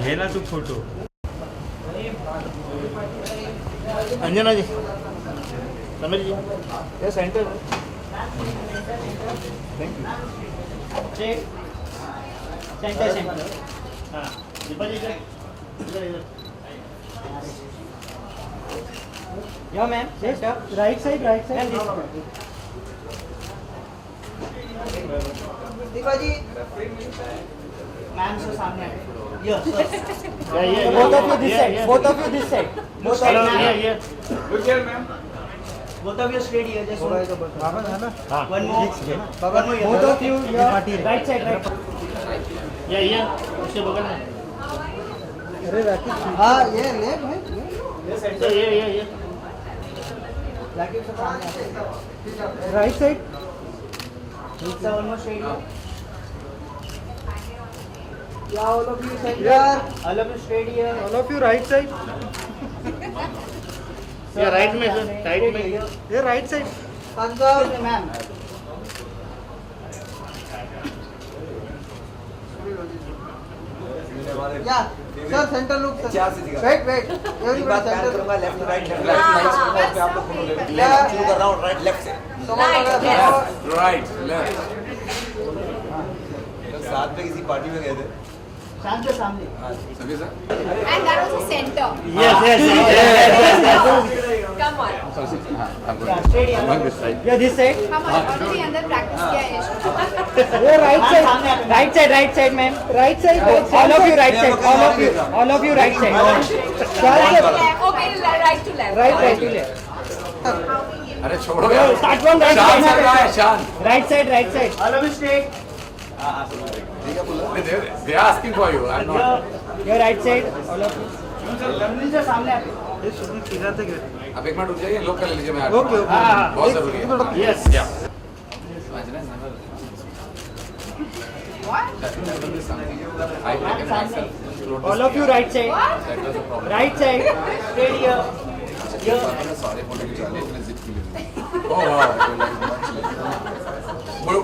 घे ना तू फोटो. अंजना जी, समझ जी, ये centre. Thank you. Centre centre. हाँ, दीपा जी इधर इधर. या मैम, राइट साइड. दीपा जी मैम से सामने. Both of you this side. Both of you this side. Both of you. Good girl, ma'am. Both of you straight here. Just one more. both of you Right side. Yeah. उसके बगल में. अरे राकेश हाँ ये ले भाई ये. Rakesh right side It's almost straight here. या all of you side यार All of you straight here. all of you right side Yeah, right में sir. Right में. ये right side पंजाब मैम. या sir centre look sir wait everybody centre करूंगा left right पे आप लोग फोटो ले लेफ्ट शुरू कर रहा हूं राइट लेफ्ट से राइट लेफ्ट साथ में किसी पार्टी में गए थे शांत से सामने. सभी sir And that was a center. Yes. Come on. Straight here. Yeah, this side. Come on. Already अंदर practice किया है. ये right side Right side, ma'am. right side All of you right side. All of you right side. Okay, right to left. right अरे छोड़ो यार Start from right शान चल रहा है side. शान Right side. All of you straight. they are asking for you I'm not Your right side. All of you. लंबी से सामने आप. आप एक मिनट रुक जाइए लोग कर लीजिए मैं ओके बहुत जरूरी है Yes. All of you right side. Right side. Straight here. सारे फोटो खिंचा लिए इतने जिद के लिए ओह वाह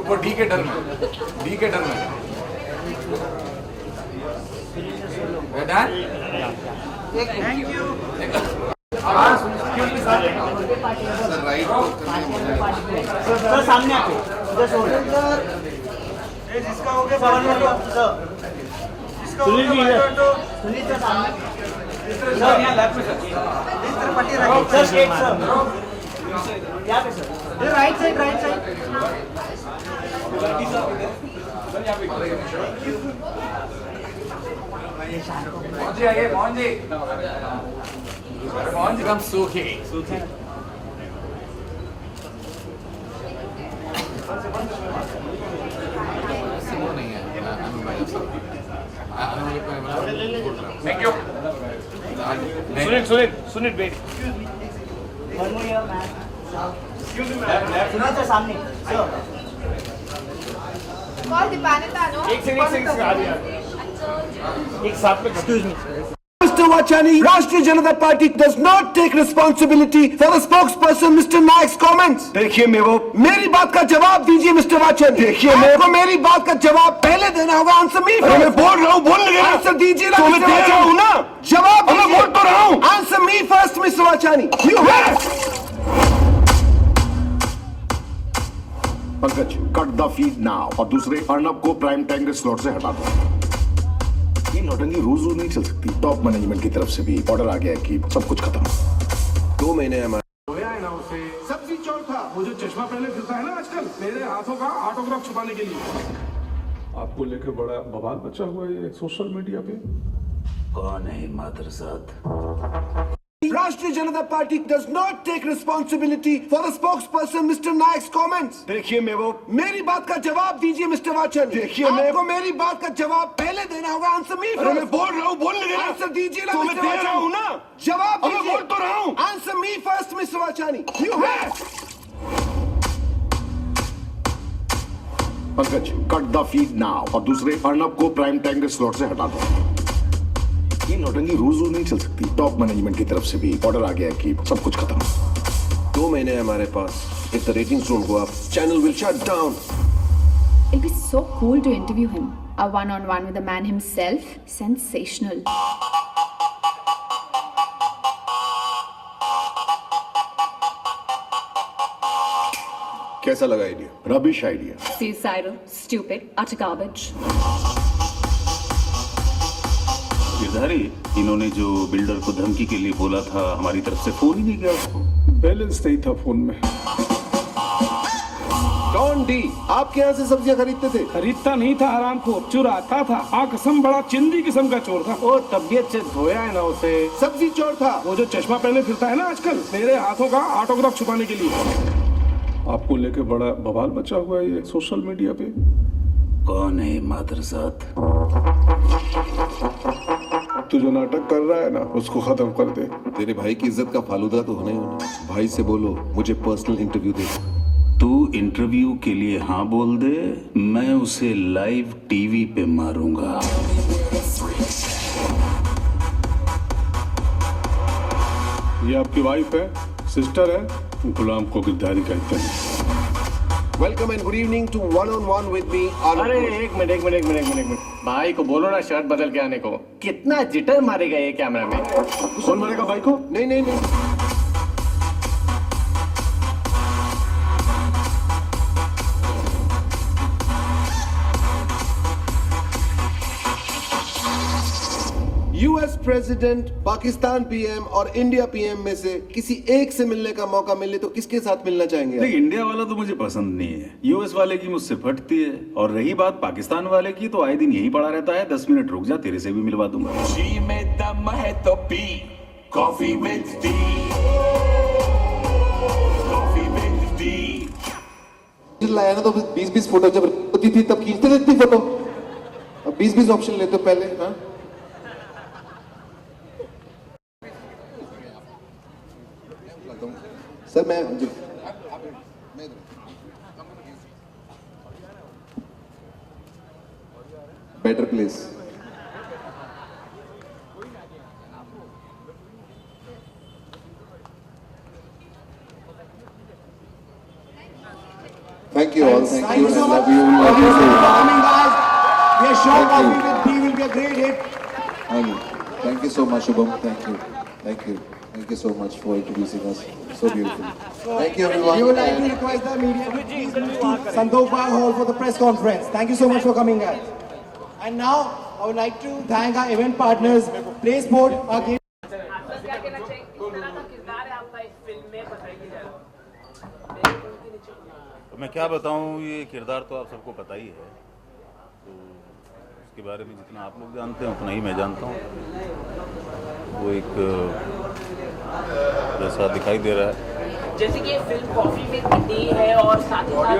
वो डी के डर में done thank you sir right sir सामने आके. Just hold. जिसका हो गया सुनील जी इधर. सुनील सर सामने. सर यहाँ लेफ्ट में सर. इस तरफ पट्टी रखी सर स्ट्रेट सर. यहाँ पे सर. ये राइट साइड पहुंच कम सूखी नहीं है thank you Sunil wait. One more here, ma'am. Sunil sir सामने. Sir. Call Dipanita, no? एक सेकंड आ रही है. एक साथ में. Excuse me. Mr. Vachani, Rashtriya Janata Party does not take responsibility for the spokesperson Mr. Naik's comments. देखिए मेरी बात का जवाब दीजिए मिस्टर वाचन. देखिए मेरे को मेरी बात का जवाब पहले देना होगा. Answer me. मैं बोल रहा हूँ बोल आंसर दीजिए ना. मैं दे रहा हूँ ना जवाब. मैं बोल तो रहा हूँ. Answer me first mister Vachani. Pankaj cut the feed now और दूसरे अर्नब को प्राइम टाइम के स्लॉट से हटा दो. ये नौटंकी रोज नहीं चल सकती. टॉप मैनेजमेंट की तरफ से भी ऑर्डर आ गया है कि सब कुछ खत्म. 2 महीने होया है ना उसे सब्जी चौर था. वो जो चश्मा पहले फिरता है ना आजकल मेरे हाथों का ऑटोग्राफ छुपाने के लिए. आपको लेकर बड़ा बवाल मचा हुआ है सोशल मीडिया पे. कौन है मादरजात Rashtriya Janata Party does not take responsibility for the spokesperson Mr. Naik's comments. देखिए मेरी बात का जवाब दीजिए मिस्टर वाचन. देखिए मेरे को मेरी बात का जवाब पहले देना होगा. Answer me. मैं बोल रहा हूँ बोल आंसर दीजिए ना. मैं दे रहा हूँ ना जवाब. मैं बोल तो रहा हूँ. Answer me first mister Vachani. Pankaj cut the feed now और दूसरे अर्नब को प्राइम टाइम के स्लॉट से हटा दो. ये नौटंकी रोज रोज नहीं चल सकती। टॉप मैनेजमेंट की तरफ से भी ऑर्डर आ गया है कि सब कुछ खत्म। 2 महीने है हमारे पास। If the ratings don't go up, channel will shut down. It'll be so cool to interview him. A one-on-one with the man himself. Sensational. कैसा लगा idea? Rubbish idea. Suicidal, stupid, utter garbage. Girdhari, इन्होंने जो builder को धमकी के लिए बोला था, हमारी तरफ से फोन ही नहीं गया उसको। बैलेंस नहीं था फोन में। कौन डी? आपके यहाँ से सब्जियाँ खरीदते थे? खरीदता नहीं था हरामखोर, चुराता था। कसम बड़ा चिंदी किस्म का चोर था। ओ तबीयत से धोया है ना उसे। सब्जी चोर था। वो जो चश्मा पहने फिरता है ना आजकल, मेरे हाथों का ऑटोग्राफ छुपाने के लिए। आपको लेके बड़ा बवाल मचा हुआ है ये सोशल मीडिया पे। कौन है मादरजात? तू जो नाटक कर रहा है ना, उसको खत्म कर दे। तेरे भाई की इज्जत का फालूदा तो होना ही होना। भाई से बोलो मुझे पर्सनल इंटरव्यू दे। तू इंटरव्यू के लिए हाँ बोल दे, मैं उसे लाइव टीवी पे मारूंगा। ये आपकी वाइफ है, सिस्टर है, गुलाम को गिरधारी कहते हैं। Welcome and good evening to one-on-one with me. अरे एक मिनट भाई को बोलो ना शर्ट बदल के आने को। कितना जिटर मारेगा ये कैमरा में। कौन मारेगा भाई को? नहीं। यूएस प्रेसिडेंट, पाकिस्तान पीएम और इंडिया पीएम में से किसी एक से मिलने का मौका मिले तो किसके साथ मिलना चाहेंगे? देख, इंडिया वाला तो मुझे पसंद नहीं है, यूएस वाले की मुझसे फटती है, और रही बात पाकिस्तान वाले की तो आए दिन यही पड़ा रहता है। 10 मिनट रुक जा, तेरे से भी मिलवा दूंगा। जी में दम है तो P coffee with T, coffee with T. लाया ना तो 20-20 फोटो जब होती थी तब खींचते थे इतनी फोटो। अब 20-20 ऑप्शन लेते हो पहले। हाँ सर मैं better place. Thank you all. Thank you. I love you. Love you too. We are sure Thank you. Coffee with Tea will be a great hit. Thank you so much, Shubham. Thank you. Thank you. Thank you so much for introducing us. So beautiful. Thank you, everyone. We would like to request the media to please move to Santokh Park Hall for the press conference. Thank you so much for coming, guys. And now, I would like to thank our event partners, PlaySport, our game. तो मैं क्या बताऊं, ये किरदार तो आप सबको पता ही है, तो उसके बारे में जितना आप लोग जानते हैं उतना ही मैं जानता हूं। वो एक जैसा दिखाई दे रहा है, जैसे कि ये फिल्म कॉफी विद टी है और साथ ही साथ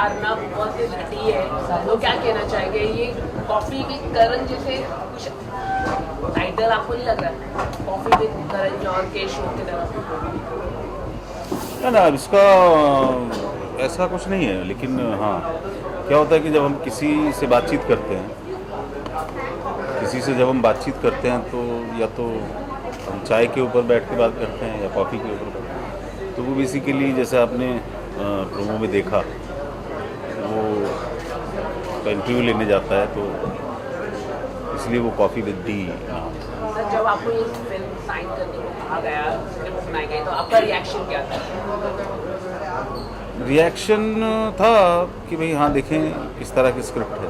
अर्नब वर्सेस टी है, तो क्या कहना चाहेंगे? ये कॉफी की करण जैसे कुछ टाइटल आपको नहीं लग रहा है? कॉफी विद करण जौहर के शो की तरह ना इसका ऐसा कुछ नहीं है, लेकिन हाँ क्या होता है कि जब हम किसी से बातचीत करते हैं, तो या तो हम चाय के ऊपर बैठ के बात करते हैं या कॉफ़ी के ऊपर, तो वो बेसिकली जैसे आपने प्रोमो में देखा, वो इंटरव्यू लेने जाता है, तो इसलिए वो कॉफ़ी विद टी। जब आपको ये फिल्म साइन करने को कहा गया, स्क्रिप्ट सुनाई गई, तो आपका रिएक्शन क्या था? रिएक्शन था कि भाई हाँ देखें किस तरह की स्क्रिप्ट है,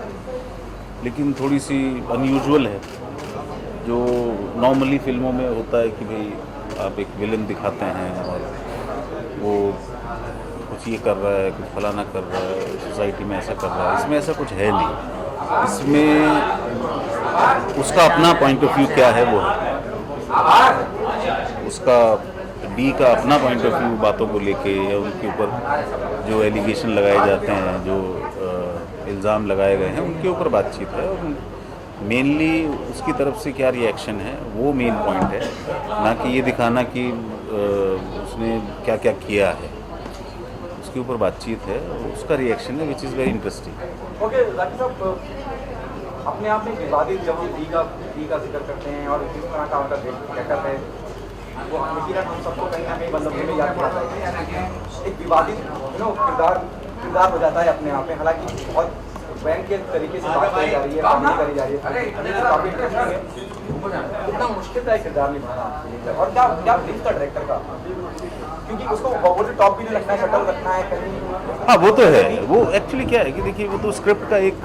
लेकिन थोड़ी सी अनयूजुअल है। जो नॉर्मली फिल्मों में होता है कि भाई आप एक विलन दिखाते हैं और वो कुछ ये कर रहा है, कुछ फलाना कर रहा है, सोसाइटी में ऐसा कर रहा है, इसमें ऐसा कुछ है नहीं। इसमें उसका अपना पॉइंट ऑफ व्यू क्या है वो है, उसका डी का अपना पॉइंट ऑफ व्यू बातों को लेके, या उनके ऊपर जो एलिगेशन लगाए जाते हैं, जो इल्ज़ाम लगाए गए हैं, उनके ऊपर बातचीत है। और मेनली उसकी तरफ से क्या रिएक्शन है वो मेन पॉइंट है, ना कि ये दिखाना कि उसने क्या क्या किया है। उसके ऊपर बातचीत है, उसका रिएक्शन है, विच इज़ वेरी इंटरेस्टिंग। अपने आप में विवादित जब हम डी का जिक्र करते हैं और जिस तरह का उनका गेटअप है वो यकीनन हम सबको कहीं ना कहीं मतलब में याद दिलाता है। एक विवादित किरदार हो जाता है अपने आप में, हालांकि बहुत बैंक के तरीके से बात करी जा रही है, कॉमेडी करी जा रही है, काफी इंटरेस्टिंग है। कितना मुश्किल था किरदार निभाना और क्या क्या लिख था डायरेक्टर का, क्योंकि उसको ओवर द टॉप भी नहीं रखना है, शटल रखना है कहीं। हाँ वो तो है, वो एक्चुअली क्या है कि देखिए वो तो स्क्रिप्ट का एक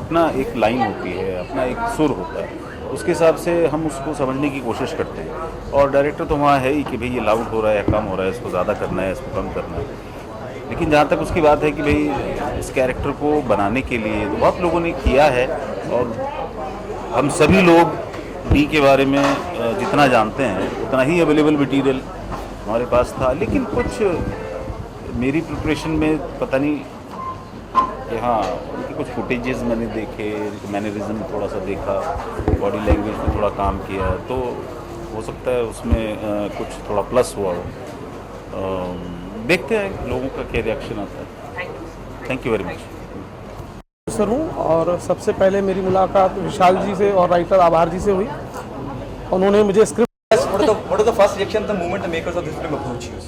अपना एक लाइन होती है, अपना एक सुर होता है, उसके हिसाब से हम उसको समझने की कोशिश करते हैं। और डायरेक्टर तो वहाँ है ही कि भाई ये लाउड हो रहा है या कम हो रहा है, इसको ज़्यादा करना है, इसको कम करना है। लेकिन जहाँ तक उसकी बात है कि भाई इस कैरेक्टर को बनाने के लिए तो बहुत लोगों ने किया है और हम सभी लोग डी के बारे में जितना जानते हैं उतना ही अवेलेबल मटीरियल हमारे पास था। लेकिन कुछ मेरी प्रिपरेशन में पता नहीं कि हाँ उनके कुछ फुटेजेस मैंने देखे, मैनरिज्म थोड़ा सा देखा, बॉडी लैंग्वेज पे थोड़ा काम किया, तो हो सकता है उसमें कुछ थोड़ा प्लस हुआ हो। देखते हैं लोगों का क्या रिएक्शन आता है। Thank you very much. Sir हूँ और सबसे पहले मेरी मुलाकात विशाल जी से और राइटर आभार जी से हुई। उन्होंने मुझे script What is the first reaction the moment the makers of this film approached you?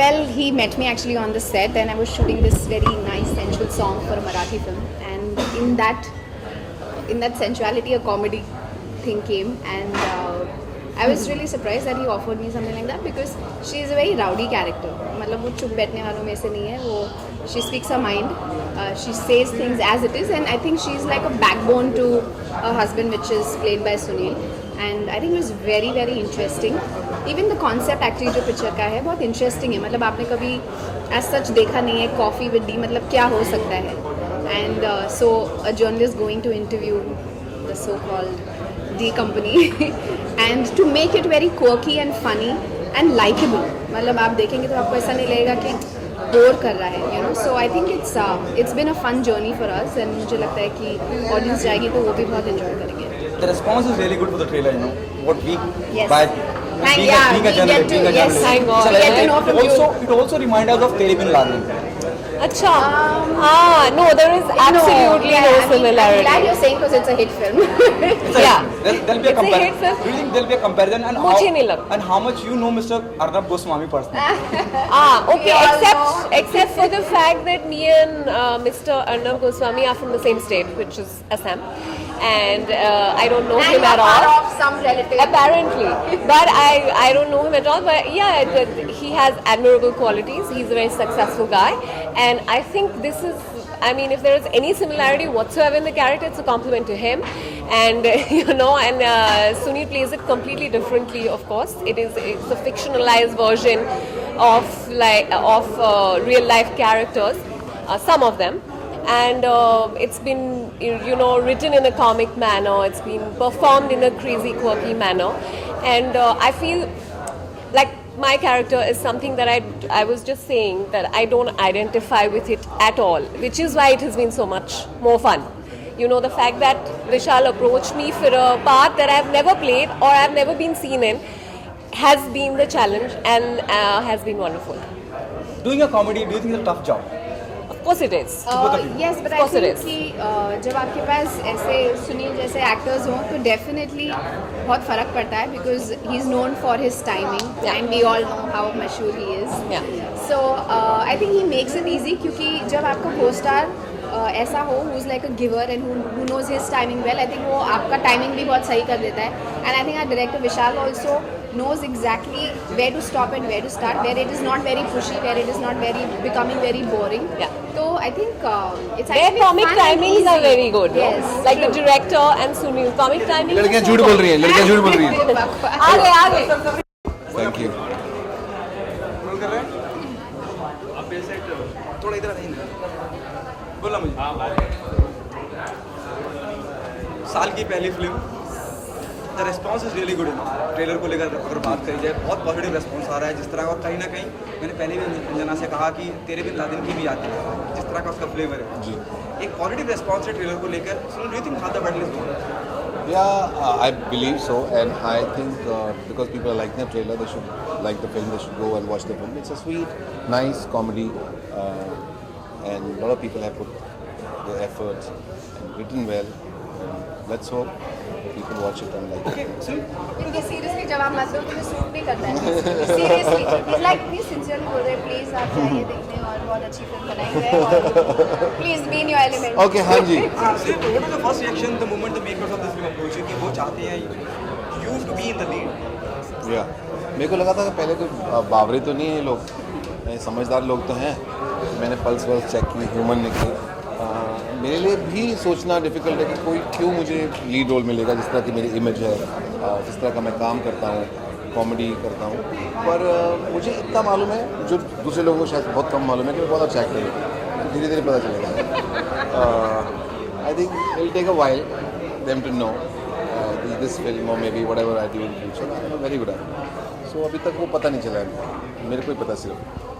Well, he met me actually on the set, and I was shooting this very nice sensual song for a Marathi film, and in that sensuality, a comedy thing came, and I was really surprised that he offered me something like that because she is a very rowdy character. मतलब वो चुप बैठने वालों में से नहीं है, वो she speaks her mind, she says things as it is, and I think she is like a backbone to her husband, which is played by Sunil. And I think it was very very interesting. Even the concept actually जो picture का है बहुत interesting है, मतलब आपने कभी as such देखा नहीं है कॉफ़ी विद डी मतलब क्या हो सकता है। And so a journalist going to interview the so-called D company and to make it very quirky and funny and likable, मतलब आप देखेंगे तो आपको ऐसा नहीं लगेगा कि बोर कर रहा है, you know. So I think it's been a fun journey for us, and मुझे लगता है कि ऑडियंस जाएगी तो वो भी बहुत एंजॉय करेंगे। The response is really good for the trailer, you know. What we Yes. by Thank God. Get to know from you. It also reminds us of Tere Bin Laden. Acha. No, there is absolutely no similarity. I'm glad you're saying because it's a hit film. Yeah. There'll be a It's a hit comparison. film. Do you think there'll be a comparison and मुझे नहीं लगता. and how much you know Mr. Arnab Goswami personally? Okay. We all know. Except for the fact that me and Mr. Arnab Goswami are from the same state, which is Assam, and I don't know him at all. Of some relative. Apparently, but I don't know him at all. But yeah, he has admirable qualities. He's a very successful guy, and I think this is. I mean, if there is any similarity whatsoever in the character, it's a compliment to him, and you know, and Sunil plays it completely differently. Of course, it's a fictionalized version of real life characters, some of them. And it's been, you know, written in a comic manner. It's been performed in a crazy, quirky manner, and I feel like my character is something that I was just saying that I don't identify with it at all, which is why it has been so much more fun. You know, the fact that Vishal approached me for a part that I've never played or I've never been seen in has been the challenge and has been wonderful. Doing a comedy, do you think it's a tough job? Of course it is. Yes, but I think कि जब आपके पास ऐसे सुनील जैसे actors हों तो definitely बहुत फ़र्क पड़ता है because he's known for his timing and we all know how मशहूर he is. So I think he makes it easy क्योंकि जब आपका co-star ऐसा हो who's like a giver and who knows his timing well, I think वो आपका timing भी बहुत सही कर देता है. And I think our director Vishal also knows exactly where to stop and where to start, where it is not very pushy, where it is not very becoming very boring. So I think it's their actually comic fun and timings easy. are very good. Yes, like the director and Sunil, comic timing. लड़कियाँ झूठ बोल रही हैं, लड़कियाँ झूठ बोल रही हैं. आगे. Thank you. रोल कर रहे हैं? आप ये साइड थोड़ा इधर आइए. बोला मुझे. साल की पहली film. The response is really good enough. Trailer को लेकर अगर बात करी जाए बहुत पॉजिटिव रेस्पॉन्स आ रहा है जिस तरह, और कहीं ना कहीं मैंने पहले भी अंजना से कहा कि तेरे बिन लादेन की भी आती है जिस तरह का उसका फ्लेवर है जी. एक पॉजिटिव रेस्पॉन्स है ट्रेलर को लेकर. So do you think how the battle is going? Yeah, I believe so, and I think because people are liking the trailer, they should like the film. They should go and watch the film. It's a sweet, nice comedy, and a lot of people have put the efforts and written well. And let's hope people watch it and like it. इनके seriously जवाब मत दो, तुम्हें suit नहीं करता है seriously. It's like please sincerely बोल रहे प्लीज आप जाइए देखने और बहुत अच्छी फिल्म बनाई है और please be in your element. Okay, हाँ जी। What was the first reaction the moment the makers of this film approached you कि वो चाहते हैं you to be in the lead? या मेरे को लगा था कि पहले कोई बावरे तो नहीं है ये लोग, समझदार लोग तो हैं। मैंने पल्स वल्स चेक की, ह्यूमन ने की। मेरे लिए भी सोचना डिफ़िकल्ट है कि कोई क्यों मुझे लीड रोल मिलेगा, जिस तरह की मेरी इमेज है, जिस तरह का मैं काम करता हूँ, कॉमेडी करता हूँ। पर मुझे इतना मालूम है जो दूसरे लोगों को शायद बहुत कम मालूम है कि मैं बहुत अच्छा एक्टर हूँ। धीरे धीरे पता चलेगा। I think it will take a while them to know this film और maybe whatever I do in future I am very good at. So अभी तक वो पता नहीं चला है, मेरे को ही पता सिर्फ।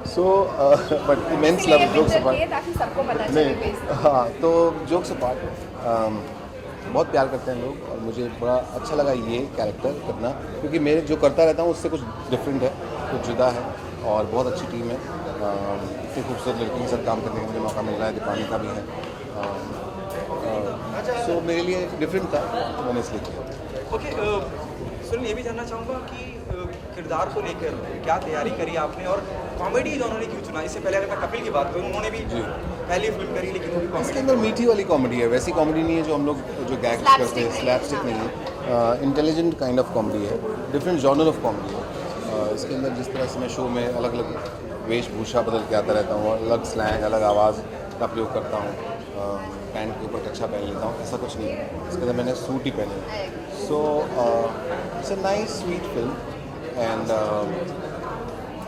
So but immense love jokes apart, ताकि सबको पता चले। नहीं हाँ, तो जोक्स अपार्ट बहुत प्यार करते हैं लोग और मुझे बड़ा अच्छा लगा ये कैरेक्टर करना, क्योंकि मैं जो करता रहता हूँ उससे कुछ डिफरेंट है, कुछ जुदा है और बहुत अच्छी टीम है। इतनी खूबसूरत लड़कियों के साथ काम करने का मुझे मौका मिल रहा है, दीपानी का भी है। सो मेरे लिए डिफरेंट था, मैंने इसलिए किया। ओके सुनील, ये भी जानना चाहूँगा कि किरदार को लेकर क्या तैयारी करी आपने और कॉमेडी उन्होंने क्यों चुना? इससे पहले अगर मैं कपिल की बात करूँ, उन्होंने भी पहली फिल्म करी लेकिन वो भी इसके कॉमेडी। अंदर मीठी वाली कॉमेडी है, वैसी कॉमेडी नहीं है जो हम लोग जो गैग्स करते हैं, स्लैपस्टिक नहीं है, इंटेलिजेंट काइंड ऑफ कॉमेडी है, डिफरेंट जॉनर ऑफ कॉमेडी है। इसके अंदर जिस तरह से मैं शो में अलग अलग वेशभूषा बदल के आता रहता हूँ, अलग स्लैंग, अलग आवाज़ का प्रयोग करता हूँ, पैंट के ऊपर कच्छा पहन लेता हूँ, ऐसा कुछ नहीं है। इसके अंदर मैंने सूट ही पहने। So it's a nice sweet film and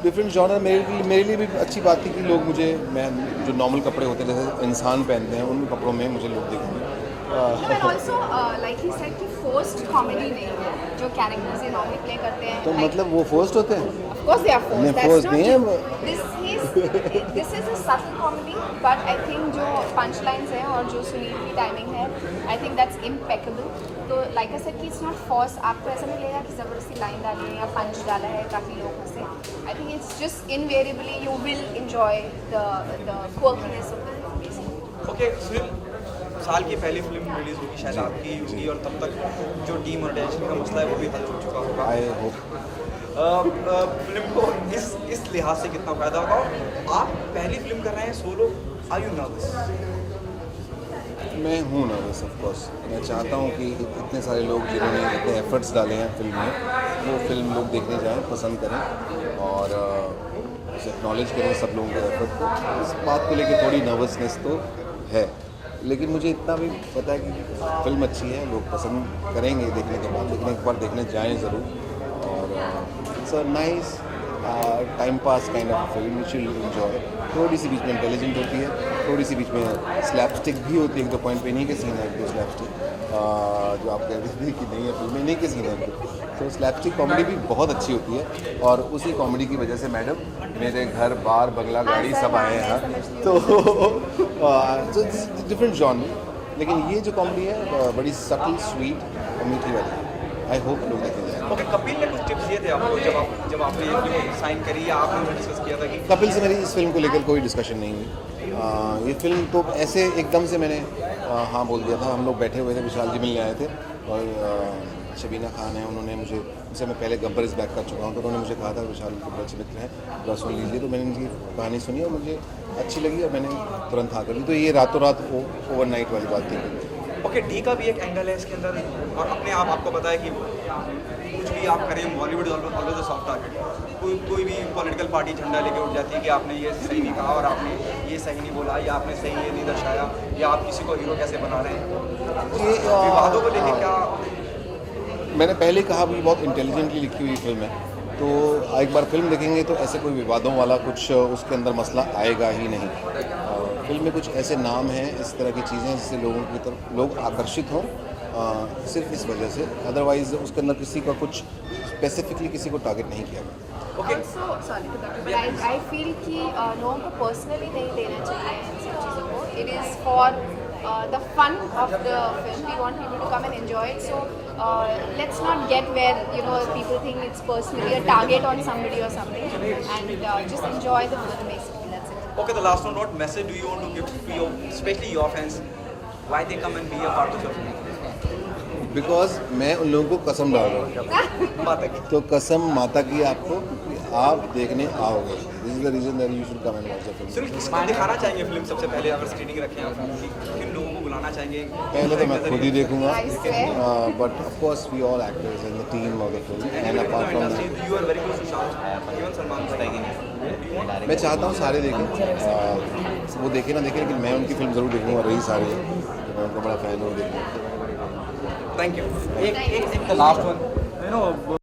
different genre. मेरे लिए भी अच्छी बात थी कि लोग मुझे, मैं जो नॉर्मल कपड़े होते हैं जैसे इंसान पहनते हैं, उन कपड़ों में मुझे लोग देखेंगे। But also, like he said, कि forced comedy नहीं है, जो characters ये normally play करते हैं। तो मतलब वो फोर्स्ड होते हैं? Of course they are forced. नहीं, That's forced not नहीं true. है। This is a subtle comedy, but I think जो punchlines हैं और जो सुनील की timing है, I think that's impeccable. तो like I said कि it's not forced. आपको ऐसा नहीं लगेगा कि ज़बरदस्ती line डाली है या punch डाला है ताकि लोग हंसे। I think it's just invariably you will enjoy the quirkiness of the film basically. Okay Sunil, साल की पहली फिल्म रिलीज होगी शायद आपकी होगी और तब तक जो डीमोनेटाइजेशन का मसला है वो भी हल हो चुका होगा। आई होप फिल्म को इस लिहाज से कितना फायदा होगा? आप पहली फिल्म कर रहे हैं सोलो, आर यू नर्वस? मैं हूँ नर्वस ऑफ कोर्स। मैं चाहता हूँ कि इतने सारे लोग जिन्होंने इतने एफर्ट्स डाले हैं फिल्म में, वो फिल्म लोग देखने जाएं, पसंद करें और उसे एक्नॉलेज करें सब लोगों के एफर्ट को। इस बात को लेकर थोड़ी नर्वसनेस तो है, लेकिन मुझे इतना भी पता है कि फिल्म अच्छी है, लोग पसंद करेंगे देखने के बाद, लेकिन एक बार देखने जाएं ज़रूर। और it's a nice time pass kind of film which you enjoy. थोड़ी सी बीच में इंटेलिजेंट होती है, थोड़ी सी बीच में स्लैपस्टिक भी होती है, एक दो पॉइंट पे नहीं के सीन है, एक दो स्लैपस्टिक जो आप कहते थे कि नहीं है फिल्म में, नहीं के सीन है। तो स्लैपस्टिक कॉमेडी भी बहुत अच्छी होती है और उसी कॉमेडी की वजह से मैडम मेरे घर बार बंगला गाड़ी सब आए हैं। तो डिफरेंट जॉनर, लेकिन ये जो कॉमेडी है बड़ी सटल, स्वीट और मीठी वाली। आई होप लोग देखें जाएंगे। ओके, कपिल ने कुछ टिप्स दिए थे आपको जब आपने ये फिल्म साइन करी या आपने डिस्कस किया था कि? कपिल से मेरी इस फिल्म को लेकर कोई डिस्कशन नहीं हुई। ये फिल्म तो ऐसे एकदम से मैंने हाँ बोल दिया था। हम लोग बैठे हुए थे, विशाल जी मिलने आए थे और शबीना खान है, उन्होंने मुझे, उनसे मैं पहले गब्बर इस बैक कर चुका हूँ, तो उन्होंने मुझे कहा था विशाल के बड़े अच्छे मित्र हैं, तो सुन लीजिए। तो मैंने इनकी कहानी सुनी और मुझे अच्छी लगी और मैंने तुरंत हाँ कर ली। तो ये रातों रात ओवरनाइट वाली बात थी। ओके, डी का भी एक एंगल है इसके अंदर और अपने आप आपको पता है कि कुछ भी आप करें, Bollywood always a soft target. कोई भी पॉलिटिकल पार्टी झंडा लेके उठ जाती है कि आपने ये सही नहीं कहा और आपने ये सही नहीं बोला या आपने सही ये नहीं दर्शाया या आप किसी को हीरो कैसे बना रहे हैं। विवादों को लेके क्या? मैंने पहले कहा भी बहुत इंटेलिजेंटली लिखी हुई फिल्म है, तो एक बार फिल्म देखेंगे तो ऐसे कोई विवादों वाला कुछ उसके अंदर मसला आएगा ही नहीं। फिल्म में कुछ ऐसे नाम हैं, इस तरह की चीज़ें जिससे लोगों की तरफ लोग आकर्षित हों, सिर्फ इस वजह से। अदरवाइज उसके अंदर किसी का कुछ स्पेसिफिकली किसी को टारगेट नहीं किया गया। Also, sorry to cut you, but I feel कि लोगों को पर्सनली नहीं लेना चाहिए इन सब चीज़ों को. It is for the fun of the film. We want people to come and enjoy it. So let's not get where people think it's personally a target on somebody or something, and just enjoy the film basically. That's it. Okay, the last one, what message do you want to give to your, especially your fans, why they come and be a part of your film? Because मैं उन लोगों को कसम डाल रहा हूँ माता की। तो कसम माता की आपको आप देखने आओगे. This is the reason that you should come and watch the film. सिर्फ किसको दिखाना चाहेंगे फिल्म सबसे पहले, अगर स्क्रीनिंग रखें आप, किन लोगों को बुलाना चाहेंगे? पहले तो मैं खुद ही देखूंगा, but of course we all actors in the team of the film and apart from you are very close to Shahrukh, even Salman Khan. मैं चाहता हूँ सारे देखें. वो देखे ना देखें, लेकिन मैं उनकी फिल्म ज़रूर देखूंगा. रही सारे तो मैं उनका बड़ा फैन हूँ. देखूँगा. Thank you. एक लास्ट वन,